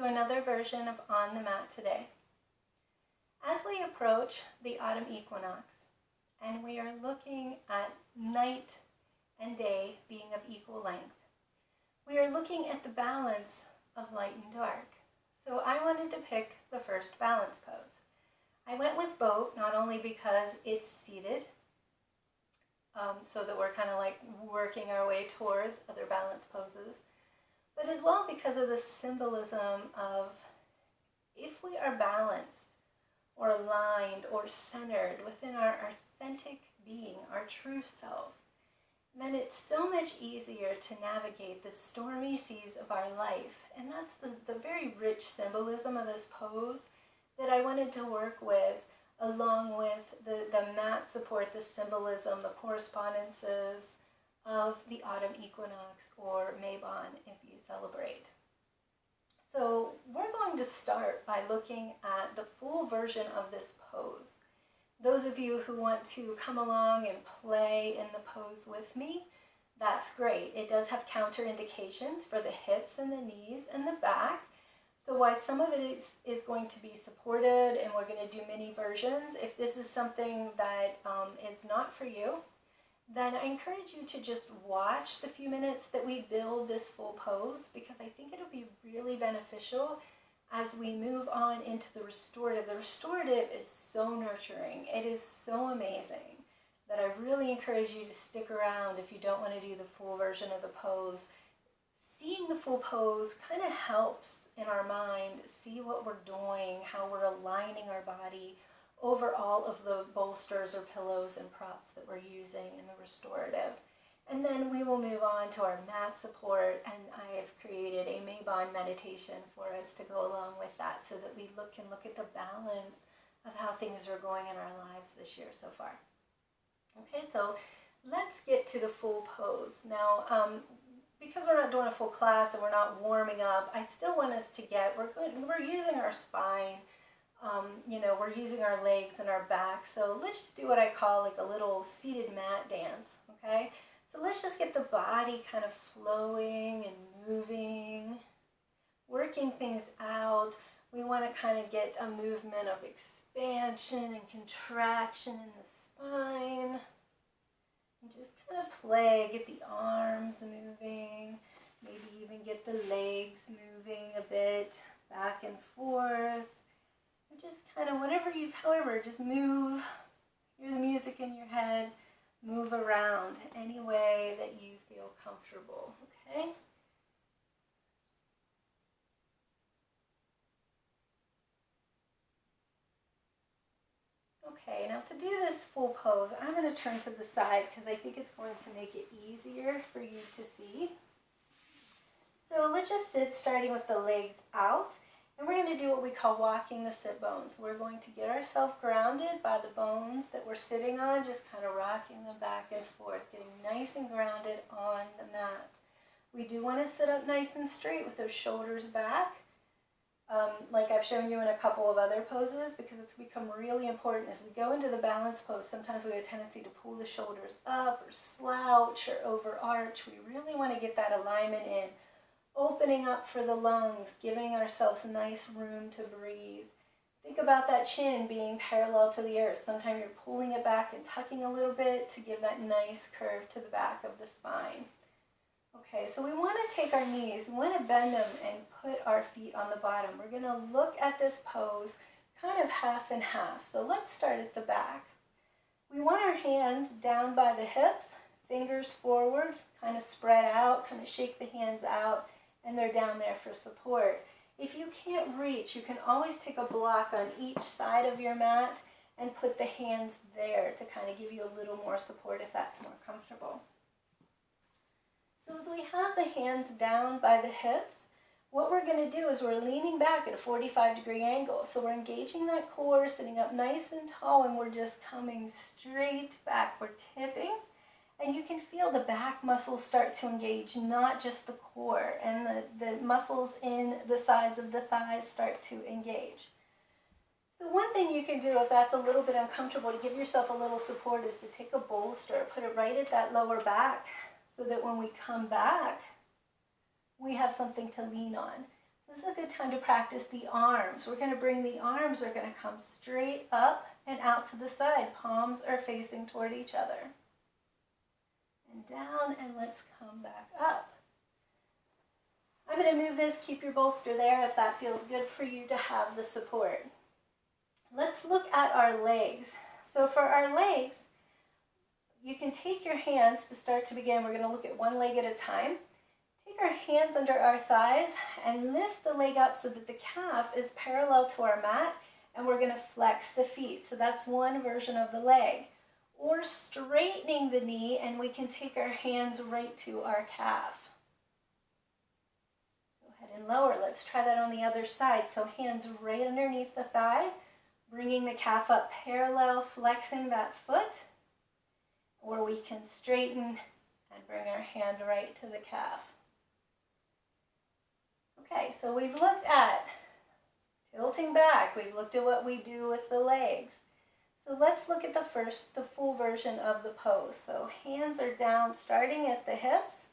to another version of On the Mat today. As we approach the autumn equinox and we are looking at night and day being of equal length, we are looking at the balance of light and dark. So I wanted to pick the first balance pose. I went with boat not only because it's seated, so that we're kind of like working our way towards other balance poses, but as well because of the symbolism of if we are balanced or aligned or centered within our authentic being, our true self, then it's so much easier to navigate the stormy seas of our life. And that's the very rich symbolism of this pose that I wanted to work with, along with the mat support, the symbolism, the correspondences of the autumn equinox, or Mabon if you celebrate. So we're going to start by looking at the full version of this pose. Those of you who want to come along and play in the pose with me, that's great. It does have counterindications for the hips and the knees and the back. So while some of it is going to be supported and we're going to do mini versions, if this is something that is not for you, then I encourage you to just watch the few minutes that we build this full pose, because I think it'll be really beneficial as we move on into the restorative. The restorative is so nurturing. It is so amazing that I really encourage you to stick around if you don't want to do the full version of the pose. Seeing the full pose kind of helps in our mind see what we're doing, how we're aligning our body over all of the bolsters or pillows and props that we're using in the restorative. And then we will move on to our mat support, and I have created a Mabon meditation for us to go along with that so that we can look at the balance of how things are going in our lives this year so far. Okay, so let's get to the full pose. Now, because we're not doing a full class and we're not warming up, I still want us to we're using our spine, we're using our legs and our back. So let's just do what I call like a little seated mat dance, okay? So let's just get the body kind of flowing and moving, working things out. We want to kind of get a movement of expansion and contraction in the spine. And just kind of play, get the arms moving, maybe even get the legs moving a bit, back and forth. And just kind of however, just move, hear the music in your head, move around any way that you feel comfortable, okay? Okay, now to do this full pose, I'm going to turn to the side because I think it's going to make it easier for you to see. So let's just sit starting with the legs out, and we're going to do what we call walking the sit bones. We're going to get ourselves grounded by the bones that we're sitting on, just kind of rocking them back and forth, getting nice and grounded on the mat. We do want to sit up nice and straight with those shoulders back. Like I've shown you in a couple of other poses, because it's become really important as we go into the balance pose. Sometimes we have a tendency to pull the shoulders up or slouch or overarch. We really want to get that alignment in, opening up for the lungs, giving ourselves a nice room to breathe. Think about that chin being parallel to the earth. Sometimes you're pulling it back and tucking a little bit to give that nice curve to the back of the spine. Okay, so we want to take our knees, we want to bend them and put our feet on the bottom. We're going to look at this pose kind of half and half. So let's start at the back. We want our hands down by the hips, fingers forward, kind of spread out, kind of shake the hands out, and they're down there for support. If you can't reach, you can always take a block on each side of your mat and put the hands there to kind of give you a little more support if that's more comfortable. So as we have the hands down by the hips, what we're going to do is we're leaning back at a 45-degree angle. So we're engaging that core, sitting up nice and tall, and we're just coming straight back. We're tipping, and you can feel the back muscles start to engage, not just the core, and the muscles in the sides of the thighs start to engage. So one thing you can do if that's a little bit uncomfortable to give yourself a little support is to take a bolster, put it right at that lower back, so that when we come back, we have something to lean on. This is a good time to practice the arms. We're going to bring the arms are going to come straight up and out to the side. Palms are facing toward each other. And down, and let's come back up. I'm going to move this, keep your bolster there if that feels good for you to have the support. Let's look at our legs. So for our legs, you can take your hands to start to begin. We're going to look at one leg at a time. Take our hands under our thighs and lift the leg up so that the calf is parallel to our mat, and we're going to flex the feet. So that's one version of the leg. Or straightening the knee, and we can take our hands right to our calf. Go ahead and lower. Let's try that on the other side. So hands right underneath the thigh, bringing the calf up parallel, flexing that foot. Or we can straighten and bring our hand right to the calf. Okay, so we've looked at tilting back. We've looked at what we do with the legs. So let's look at the full version of the pose. So hands are down, starting at the hips.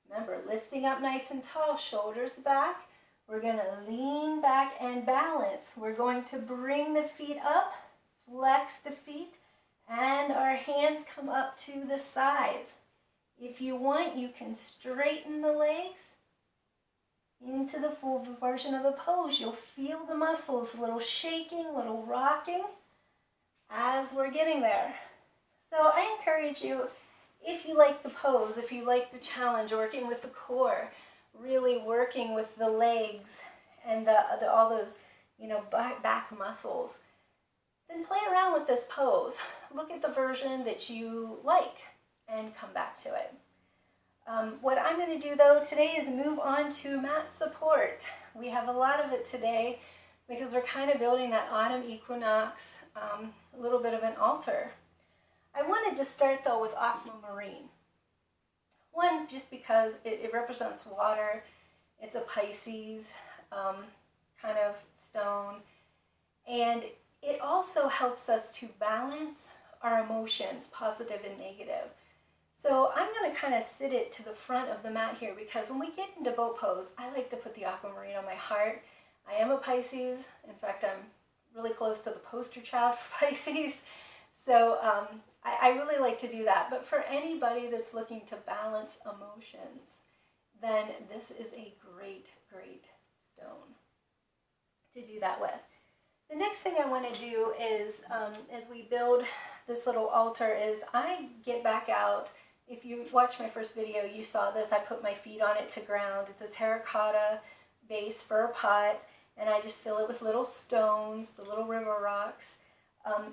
Remember, lifting up nice and tall, shoulders back. We're going to lean back and balance. We're going to bring the feet up, flex the feet, and our hands come up to the sides. If you want, you can straighten the legs into the full version of the pose. You'll feel the muscles, a little shaking, a little rocking as we're getting there. So I encourage you, if you like the pose, if you like the challenge, working with the core, really working with the legs and all those, back muscles, then play around with this pose. Look at the version that you like and come back to it. What I'm going to do though today is move on to mat support. We have a lot of it today because we're kind of building that autumn equinox, a little bit of an altar. I wanted to start though with aquamarine. One, just because it represents water. It's a Pisces kind of stone, and it also helps us to balance our emotions, positive and negative. So I'm going to kind of sit it to the front of the mat here, because when we get into boat pose, I like to put the aquamarine on my heart. I am a Pisces. In fact, I'm really close to the poster child for Pisces. So I really like to do that. But for anybody that's looking to balance emotions, then this is a great, great stone to do that with. The next thing I want to do is, as we build this little altar, is I get back out. If you watched my first video, you saw this. I put my feet on it to ground. It's a terracotta base for a pot, and I just fill it with little stones, the little river rocks.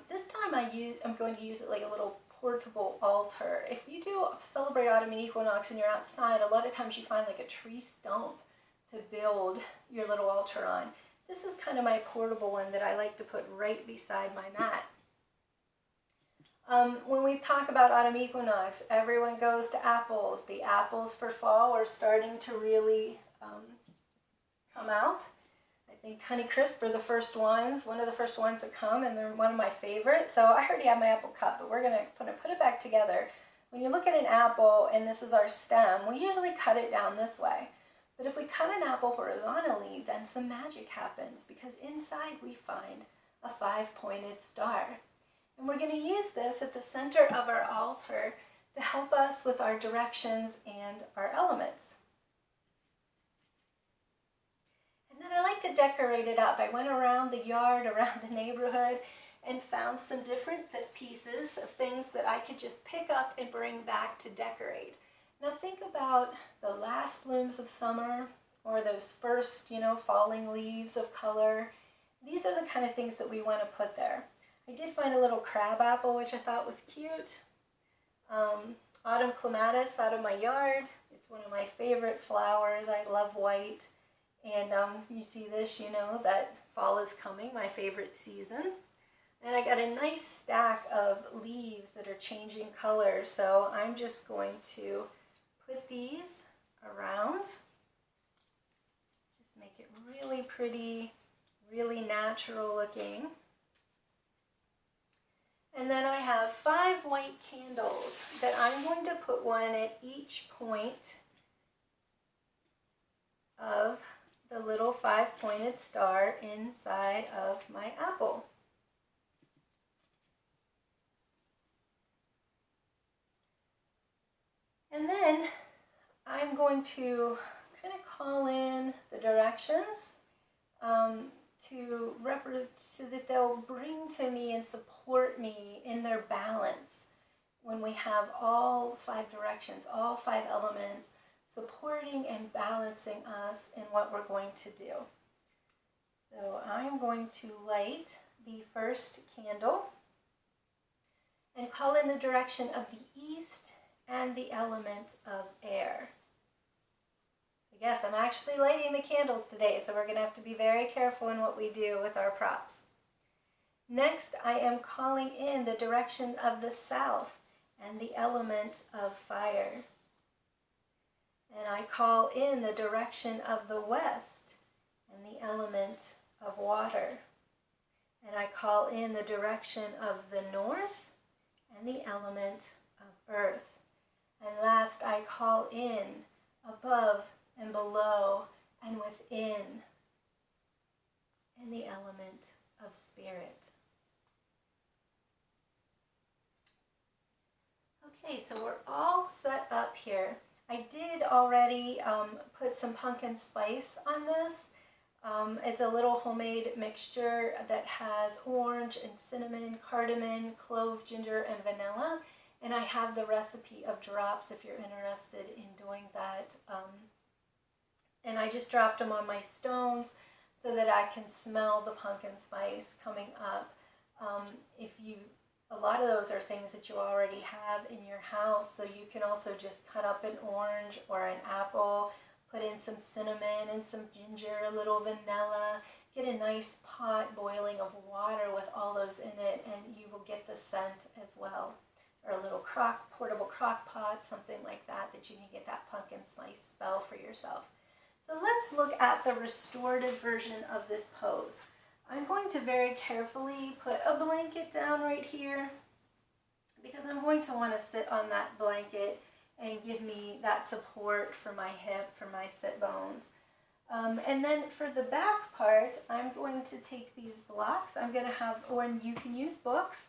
This time I'm going to use it like a little portable altar. If you do celebrate autumn and equinox and you're outside, a lot of times you find like a tree stump to build your little altar on. This is kind of my portable one that I like to put right beside my mat. When we talk about autumn equinox, everyone goes to apples. The apples for fall are starting to really come out. I think Honeycrisp are the first ones, one of the first ones that come, and they're one of my favorites. So I already have my apple cut, but we're going to put it back together. When you look at an apple, and this is our stem, we usually cut it down this way. But if we cut an apple horizontally, then some magic happens, because inside we find a 5-pointed star. And we're going to use this at the center of our altar to help us with our directions and our elements. And then I like to decorate it up. I went around the yard, around the neighborhood, and found some different pieces of things that I could just pick up and bring back to decorate. Now think about the last blooms of summer, or those first, falling leaves of color. These are the kind of things that we want to put there. I did find a little crab apple, which I thought was cute. Autumn clematis out of my yard. It's one of my favorite flowers. I love white. And you see this, that fall is coming, my favorite season. And I got a nice stack of leaves that are changing color. So I'm just going to put these around. Just make it really pretty, really natural looking. And then I have 5 white candles that I'm going to put one at each point of the little 5-pointed star inside of my apple. And then I'm going to kind of call in the directions so that they'll bring to me and support me in their balance when we have all 5 directions, all 5 elements supporting and balancing us in what we're going to do. So I'm going to light the first candle and call in the direction of the east and the element of air. So yes, I'm actually lighting the candles today, so we're going to have to be very careful in what we do with our props. Next, I am calling in the direction of the south and the element of fire. And I call in the direction of the west and the element of water. And I call in the direction of the north and the element of earth. And last, I call in above and below and within and the element of spirit. Okay, so we're all set up here. I did already put some pumpkin spice on this. It's a little homemade mixture that has orange and cinnamon, cardamom, clove, ginger, and vanilla. And I have the recipe of drops if you're interested in doing that. And I just dropped them on my stones so that I can smell the pumpkin spice coming up. A lot of those are things that you already have in your house, so you can also just cut up an orange or an apple, put in some cinnamon and some ginger, a little vanilla, get a nice pot boiling of water with all those in it, and you will get the scent as well. Or a little portable crock pot, something like that you can get that pumpkin spice spell for yourself. So let's look at the restorative version of this pose. I'm going to very carefully put a blanket down right here because I'm going to want to sit on that blanket and give me that support for my hip, for my sit bones. And then for the back part, I'm going to take these blocks. I'm going to have, or you can use books.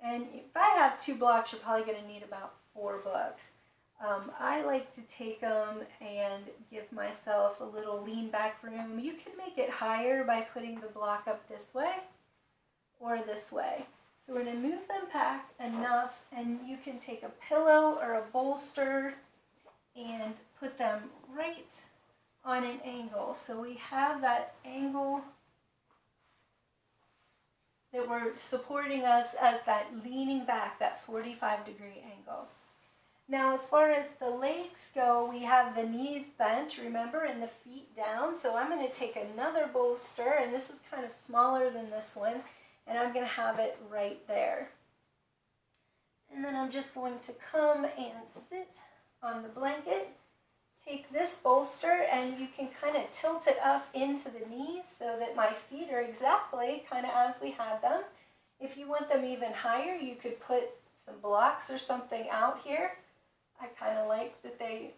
And if I have 2 blocks, you're probably going to need about 4 books. I like to take them and give myself a little lean back room. You can make it higher by putting the block up this way or this way. So we're going to move them back enough, and you can take a pillow or a bolster and put them right on an angle. So we have that angle that we're supporting us as that leaning back, that 45-degree angle. Now, as far as the legs go, we have the knees bent, remember, and the feet down. So I'm going to take another bolster, and this is kind of smaller than this one, and I'm going to have it right there. And then I'm just going to come and sit on the blanket, take this bolster, and you can kind of tilt it up into the knees so that my feet are exactly kind of as we had them. If you want them even higher, you could put some blocks or something out here. I kind of like that they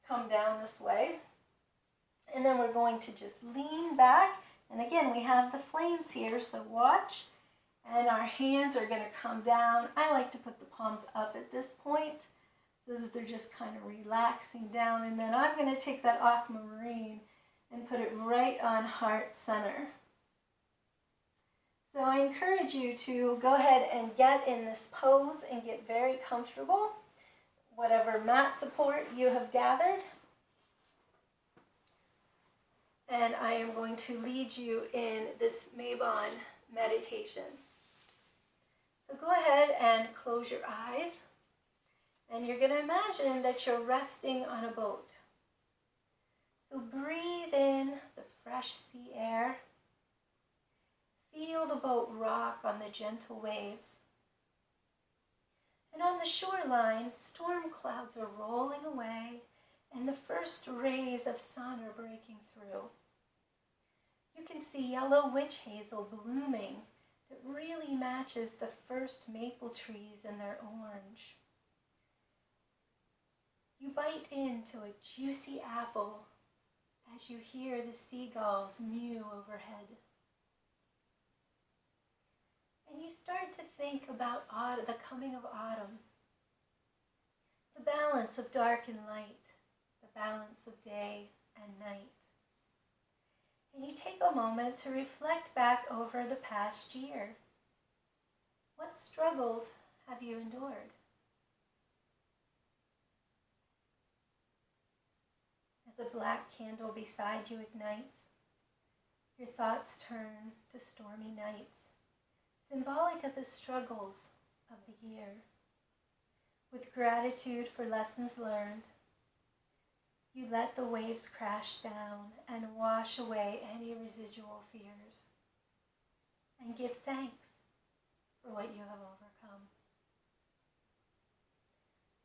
come down this way. And then we're going to just lean back. And again, we have the flames here, so watch. And our hands are going to come down. I like to put the palms up at this point so that they're just kind of relaxing down. And then I'm going to take that aquamarine and put it right on heart center. So I encourage you to go ahead and get in this pose and get very comfortable. Whatever mat support you have gathered. And I am going to lead you in this Mabon meditation. So go ahead and close your eyes. And you're going to imagine that you're resting on a boat. So breathe in the fresh sea air. Feel the boat rock on the gentle waves. And on the shoreline, storm clouds are rolling away, and the first rays of sun are breaking through. You can see yellow witch hazel blooming that really matches the first maple trees in their orange. You bite into a juicy apple as you hear the seagulls mew overhead. And you start to think about the coming of autumn, the balance of dark and light, the balance of day and night. And you take a moment to reflect back over the past year. What struggles have you endured? As a black candle beside you ignites, your thoughts turn to stormy nights, symbolic of the struggles of the year. With gratitude for lessons learned, you let the waves crash down and wash away any residual fears, and give thanks for what you have overcome.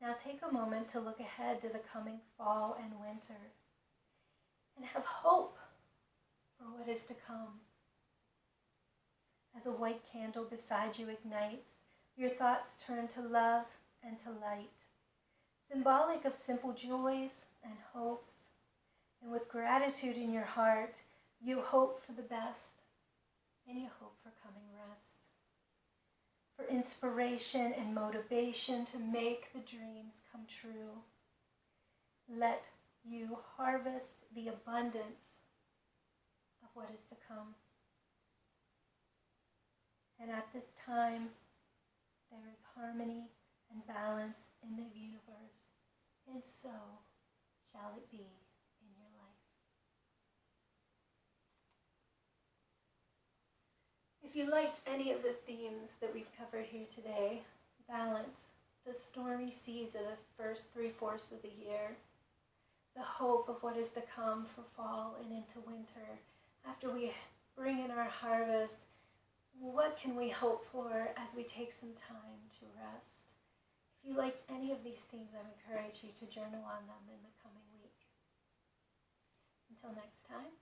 Now take a moment to look ahead to the coming fall and winter, and have hope for what is to come. As a white candle beside you ignites, your thoughts turn to love and to light, symbolic of simple joys and hopes. And with gratitude in your heart, you hope for the best, and you hope for coming rest, for inspiration and motivation to make the dreams come true. Let you harvest the abundance of what is to come. And at this time, there is harmony and balance in the universe, and so shall it be in your life. If you liked any of the themes that we've covered here today, balance, the stormy seas of the first 3/4 of the year, the hope of what is to come for fall and into winter, after we bring in our harvest, what can we hope for as we take some time to rest? If you liked any of these themes, I encourage you to journal on them in the coming week. Until next time.